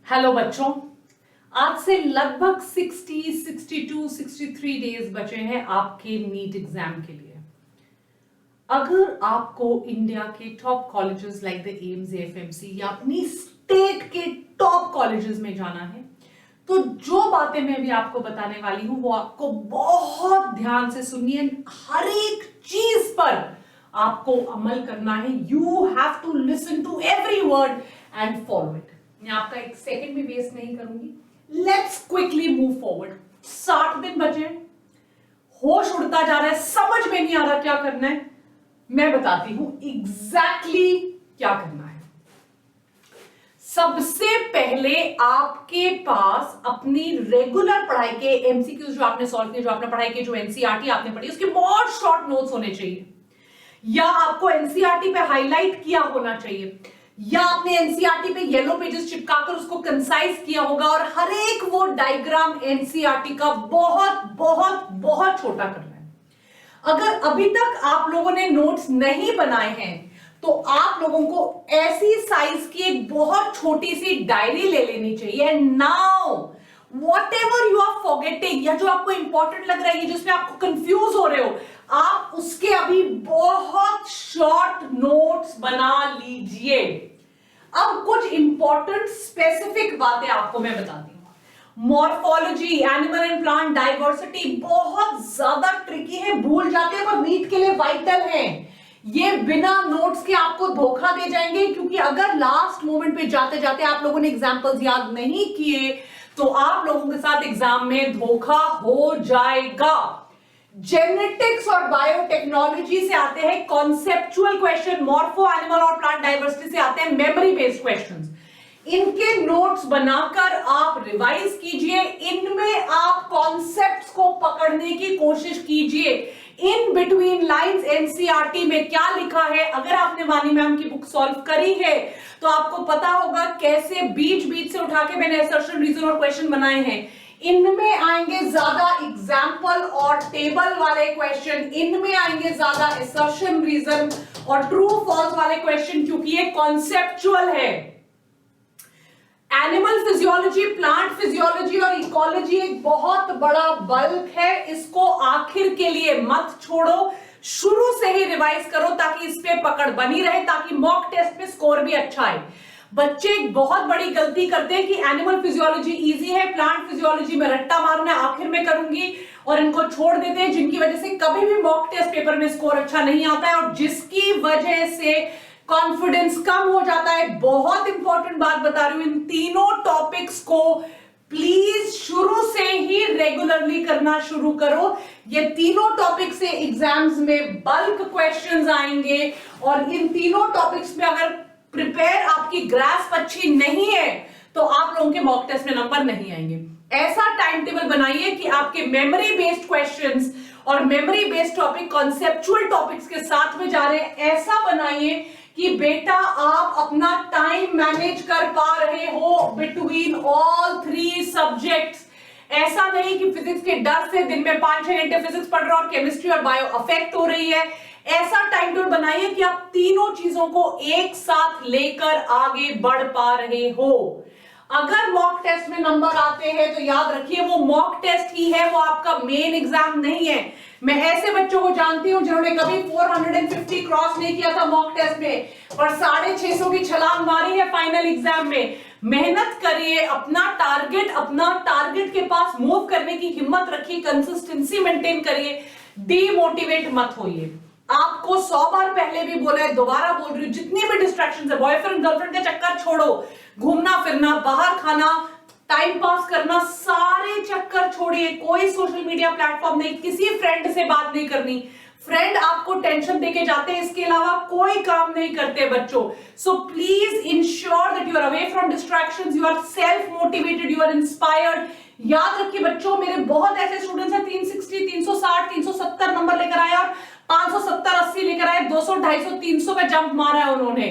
Hello बच्चों, आज से लगभग 60, 62, 63 डेज बचे हैं आपके नीट एग्जाम के लिए। अगर आपको इंडिया के top colleges like the AIIMS, FMC या अपनी स्टेट के टॉप कॉलेजेस में जाना है, तो जो बातें मैं भी आपको बताने वाली हूं वो आपको बहुत ध्यान से सुनिए। हर एक चीज पर आपको अमल करना है। You have to listen to every word and follow it. मैं आपका एक सेकंड भी वेस्ट नहीं करूंगी। Let's quickly move forward. 60 दिन बचे, होश उड़ता जा रहा है, समझ में नहीं आ रहा क्या करना है। मैं बताती हूं एग्जैक्टली क्या करना है। सबसे पहले आपके पास अपनी रेगुलर पढ़ाई के एमसीक्यूज जो आपने सॉल्व किए, जो आपने पढ़ाई के, जो एनसीईआरटी आपने पढ़ी, उसके बहुत शॉर्ट नोट्स होने चाहिए, या आपको एनसीईआरटी पे हाईलाइट किया होना चाहिए, या आपने एनसीईआरटी पे येलो पेजेस चिपकाकर उसको कंसाइज किया होगा, और हर एक वो डायग्राम एनसीईआरटी का बहुत बहुत बहुत छोटा करना है। अगर अभी तक आप लोगों ने नोट्स नहीं बनाए हैं तो आप लोगों को ऐसी साइज की एक बहुत छोटी सी डायरी ले लेनी चाहिए। Now whatever you are forgetting, या जो आपको इंपॉर्टेंट लग रहा है, जिसमें आपको कंफ्यूज हो रहे हो, आप उसके अभी बहुत शॉर्ट नोट्स बना लीजिए। अब कुछ इंपॉर्टेंट स्पेसिफिक बातें आपको मैं बताती हूं। Morphology, animal and plant diversity बहुत ज्यादा ट्रिकी है, भूल जाते हैं, पर नीट के लिए वाइटल है। ये बिना नोट्स के आपको धोखा दे जाएंगे, क्योंकि अगर लास्ट मोमेंट पे जाते जाते आप लोगों ने एग्जांपल्स याद नहीं किए तो आप लोगों के साथ एग्जाम में धोखा हो जाएगा। जेनेटिक्स और बायोटेक्नोलॉजी से आते हैं कॉन्सेप्चुअल क्वेश्चन, मॉर्फो, एनिमल और प्लांट डाइवर्सिटी से आते हैं मेमोरी बेस्ड क्वेश्चंस। इनके नोट्स बनाकर आप रिवाइज कीजिए, इनमें आप कॉन्सेप्ट्स को पकड़ने की कोशिश कीजिए। इन बिटवीन लाइंस एनसीईआरटी में क्या लिखा है, अगर आपने वानी मैम की बुक सॉल्व करी है तो आपको पता होगा कैसे बीच बीच से उठा के मैंने असर्शन, रीजन और क्वेश्चन बनाए हैं। इनमें आएंगे ज्यादा एग्जाम्पल और टेबल वाले क्वेश्चन, इनमें आएंगे ज्यादा असर्शन, रीजन और ट्रू फॉल्स वाले क्वेश्चन, क्योंकि ये कॉन्सेप्चुअल है। एनिमल फिजियोलॉजी, प्लांट फिजियोलॉजी और इकोलॉजी एक बहुत बड़ा बल्क है, इसको आखिर के लिए मत छोड़ो, शुरू से ही रिवाइज करो ताकि इस पे पकड़ बनी रहे, ताकि मॉक टेस्ट में स्कोर भी अच्छा आए। बच्चे बहुत बड़ी गलती करते हैं कि एनिमल फिजियोलॉजी इजी है, प्लांट फिजियोलॉजी में रट्टा मारना आखिर में करूंगी, और इनको छोड़ देते हैं, जिनकी वजह से कभी भी मॉक टेस्ट पेपर में स्कोर अच्छा नहीं आता है और जिसकी वजह से कॉन्फिडेंस कम हो जाता है। बहुत इंपॉर्टेंट बात बता रही हूं, इन तीनों टॉपिक्स को प्लीज शुरू से ही रेगुलरली करना शुरू करो। ये तीनों टॉपिक से एग्जाम्स में बल्क क्वेश्चंस आएंगे, और इन तीनों टॉपिक्स में अगर प्रिपेयर आपकी ग्रास्प अच्छी नहीं है तो आप लोगों के मॉक टेस्ट में नंबर नहीं आएंगे। ऐसा टाइम टेबल बनाइए कि आपके मेमोरी बेस्ड क्वेश्चंस और memory based topic conceptual topics के साथ में जा रहे हैं। ऐसा बनाइए कि बेटा आप अपना टाइम मैनेज कर पा रहे हो बिटवीन ऑल 3 सब्जेक्ट्स। ऐसा नहीं कि फिजिक्स के डर से दिन में 5-6 घंटे फिजिक्स पढ़ रहे हो और केमिस्ट्री और बायो अफेक्ट हो रही है। ऐसा टाइम टेबल बनाइए कि आप तीनों चीजों को एक साथ लेकर आगे बढ़ पा रहे हो। अगर मॉक टेस्ट में नंबर आते हैं तो याद रखिए वो मॉक टेस्ट ही है, वो आपका मेन एग्जाम नहीं है। मैं ऐसे बच्चों को जानती हूं जिन्होंने कभी 450 क्रॉस नहीं किया था मॉक टेस्ट में, और 650 की छलांग मारी है फाइनल एग्जाम में। मेहनत करिए, अपना टारगेट के पास मूव करने की हिम्मत रखिए, कंसिस्टेंसी मेंटेन करिए, डीमोटिवेट मत होइए। आपको 100 बार पहले भी बोला है, दोबारा बोल रही हूं, जितनी भी डिस्ट्रैक्शंस है, बॉयफ्रेंड गर्लफ्रेंड का चक्कर छोड़ो, घूमना फिरना, बाहर खाना, टाइम पास करना, सारे चक्कर छोड़िए। कोई सोशल मीडिया प्लेटफॉर्म नहीं, किसी फ्रेंड से बात नहीं करनी। फ्रेंड आपको टेंशन देके जाते हैं, इसके अलावा कोई काम नहीं करते बच्चों। So please ensure that you are away from distractions, you are self motivated, you are inspired. याद रखिए बच्चों, मेरे बहुत ऐसे स्टूडेंट्स हैं 360, 360, 370 नंबर लेकर आए और 570, 80 लेकर आए, 200, 250, 300 पे जंप मारा है उन्होंने,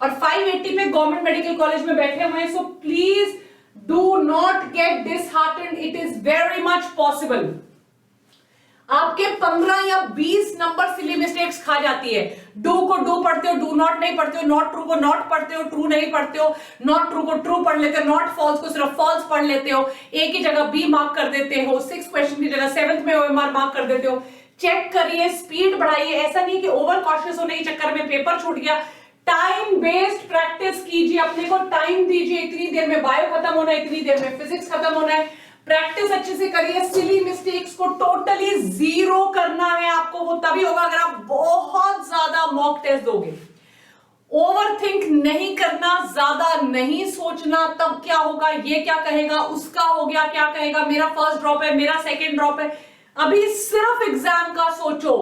और 580 पे गवर्नमेंट मेडिकल कॉलेज में बैठे हुए हैं। So please do not gate disheartened, it is very much possible. आपके 15 या 20 नंबर सिली मिस्टेक्स खा जाती है। डू को डू पढ़ते हो, डू नॉट नहीं पढ़ते हो, नॉट ट्रू को नॉट पढ़ते हो, ट्रू नहीं पढ़ते हो, नॉट ट्रू को ट्रू पढ़ लेते हो, नॉट फॉल्स को सिर्फ फॉल्स पढ़ लेते हो, ए की जगह बी मार्क कर देते हो, 6 क्वेश्चन की जगह 7th में ओएमआर मार्क कर देते हो। चेक करिए, स्पीड बढ़ाइए। ऐसा नहीं कि ओवर कॉशियस होने के चक्कर में पेपर छूट गया। टाइम बेस्ड प्रैक्टिस कीजिए, अपने को टाइम दीजिए। इतनी देर में बायो खत्म होना है, इतनी देर में फिजिक्स खत्म होना है। प्रैक्टिस अच्छे से करिए। सिली मिस्टेक्स को टोटली जीरो करना है आपको। वो तभी होगा अगर आप बहुत ज्यादा मॉक टेस्ट दोगे। ओवर थिंक नहीं करना, ज्यादा नहीं सोचना। तब क्या होगा, ये क्या कहेगा, उसका हो गया क्या कहेगा, मेरा फर्स्ट ड्रॉप है, मेरा सेकंड ड्रॉप है। अभी सिर्फ एग्जाम का सोचो,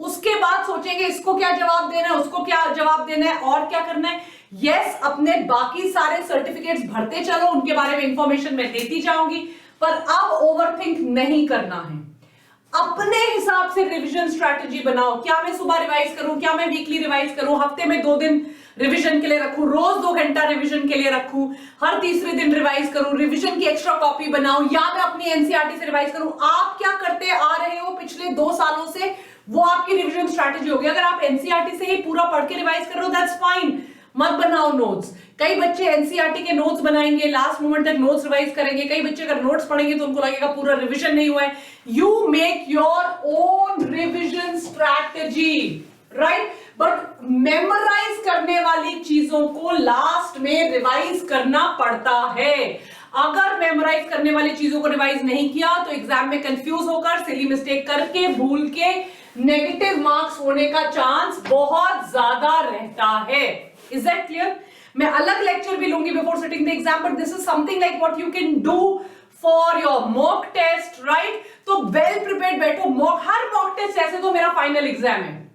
उसके बाद सोचेंगे इसको क्या जवाब देना है, उसको क्या जवाब देना है और क्या करना है। यस, अपने बाकी सारे सर्टिफिकेट्स भरते चलो, उनके बारे में इंफॉर्मेशन मैं देती जाऊंगी, पर अब ओवरथिंक नहीं करना है। अपने हिसाब से रिवीजन स्ट्रैटेजी बनाओ। क्या मैं सुबह रिवाइज करूं, क्या मैं वीकली रिवाइज करूं, हफ्ते में 2 दिन रिवीजन के लिए रखूं, रोज 2 घंटा रिवीजन के लिए रखूं, हर तीसरे दिन रिवाइज करूं, रिवीजन की एक्स्ट्रा कॉपी बनाऊं, या मैं अपनी एनसीईआरटी से रिवाइज करूं। आप क्या करते आ रहे हो पिछले 2 सालों से, वो आपकी रिवीजन स्ट्रैटेजी होगी। अगर आप एनसीईआरटी से ही पूरा पढ़ के रिवाइज कर रहे हो, दैट्स फाइन, मत बनाओ नोट्स। कई बच्चे एनसीईआरटी के नोट्स बनाएंगे, लास्ट मोमेंट तक नोट्स रिवाइज करेंगे। कई बच्चे अगर नोट्स पढ़ेंगे तो उनको लगेगा पूरा रिवीजन नहीं हुआ है। You make your own revision strategy, right? But memorise करने वाली चीजों को लास्ट में रिवाइज करना पड़ता है। अगर मेमोराइज करने वाली चीजों को रिवाइज नहीं किया तो एग्जाम में कंफ्यूज होकर, सिली मिस्टेक करके, भूल के नेगेटिव मार्क्स होने का चांस बहुत ज्यादा रहता है। Is that clear? मैं अलग लेक्चर भी लूंगी before sitting the exam, but this is something like what you can do for your mock test, right? तो वेल प्रिपेयर्ड बैठो। हर मॉक टेस्ट ऐसे तो मेरा फाइनल एग्जाम है,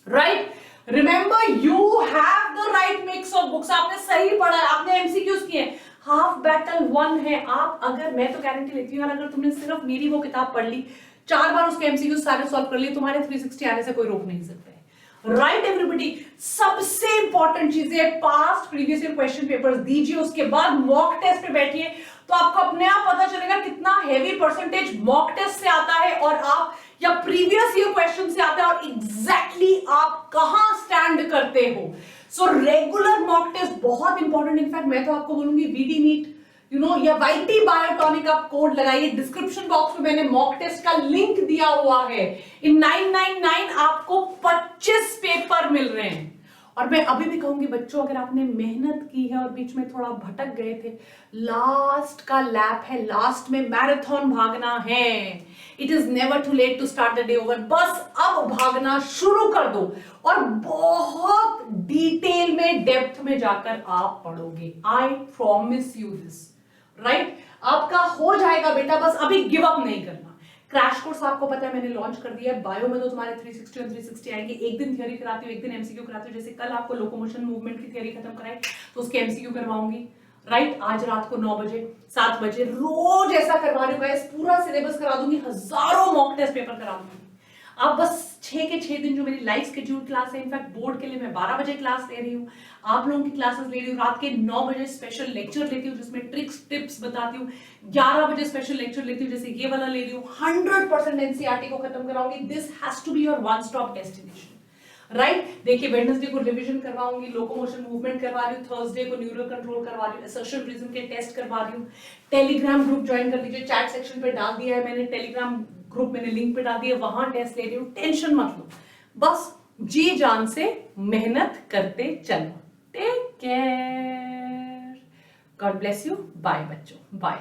राइट? Remember, you have the right mix of books. आपने सही पढ़ा है, आपने एमसीक्यूज किए, हाफ बैटल वन है। आप, अगर मैं तो गारंटी लेती हूँ, अगर तुमने सिर्फ मेरी वो किताब पढ़ ली, 4 बार उसके एमसीक्यूज सारे सॉल्व कर लिए, तुम्हारे 360 आने से कोई रोक नहीं सकता है। Right everybody? सबसे इंपॉर्टेंट चीज है, past previous year question papers दीजिए, उसके बाद मॉक टेस्ट पे बैठिए, तो आपको अपने आप पता चलेगा कितना हेवी परसेंटेज मॉक टेस्ट से आता है और आप, या प्रीवियस ईयर क्वेश्चन से आता है, और एग्जैक्टली आप कहां स्टैंड करते हो। सो रेगुलर मॉक टेस्ट बहुत इंपॉर्टेंट। इनफैक्ट मैं तो आपको बोलूंगी वीडी नीट, या वाईटी बायोटॉनिक आप कोड लगाइए। डिस्क्रिप्शन बॉक्स में मैंने मॉक टेस्ट का लिंक दिया हुआ है। इन 999 आपको 25 पेपर मिल रहे हैं। और मैं अभी भी कहूंगी बच्चों, अगर आपने मेहनत की है और बीच में थोड़ा भटक गए थे, लास्ट का लैप है, लास्ट में मैराथन भागना है। It is never too late to start the day over. बस अब भागना शुरू कर दो और बहुत डिटेल में, डेप्थ में जाकर आप पढ़ोगे। I promise you this, right? आपका हो जाएगा बेटा, बस अभी गिव अप नहीं करना। क्रैश कोर्स आपको पता है मैंने लॉन्च कर दिया है। बायो में तो तुम्हारे 360 और 360 आएंगे। एक दिन थ्योरी कराती हूँ, एक दिन एमसीक्यू कराती हूँ। जैसे कल आपको लोकोमोशन मूवमेंट की थ्योरी खत्म कराई तो उसके एमसीक्यू करवाऊंगी, राइट? आज रात को 9 बजे, 7 बजे, रोज ऐसा करवा रही हूँ गाइस। पूरा सिलेबस करा दूंगी, हजारों मॉक टेस्ट पेपर करा दूंगी। आप बस 6 के 6 दिन जो मेरी लाइव स्केड्यूल क्लास है, इनफैक्ट बोर्ड के लिए मैं 12 बजे क्लास ले रही हूँ, आप लोगों की क्लासेस ले रही हूँ। रात के 9 बजे स्पेशल लेक्चर लेती हूँ जिसमें ट्रिक्स टिप्स बताती हूँ। 11 बजे स्पेशल लेक्चर लेती हूँ, जैसे ये वाला ले रही हूँ। 100% एनसीईआरटी को खत्म कराऊंगी। This has to be your one stop destination, right? देखिए, वेडनेसडे को रिवीजन करवाऊंगी, लोकोमोशन मूवमेंट करवा रही हूँ, थर्सडे को न्यूरो कंट्रोल करवा रही हूँ, असर्शन रीजन के टेस्ट करवा रही हूँ। टेलीग्राम ग्रुप ज्वाइन कर लीजिए, चैट सेक्शन पे डाल दिया है मैंने, टेलीग्राम ग्रुप मैंने लिंक पे डाल दिया, वहां टेस्ट ले रही हूँ। टेंशन मत लो, बस जी जान से मेहनत करते चलो। Take care, God bless you, bye बच्चों, बाय।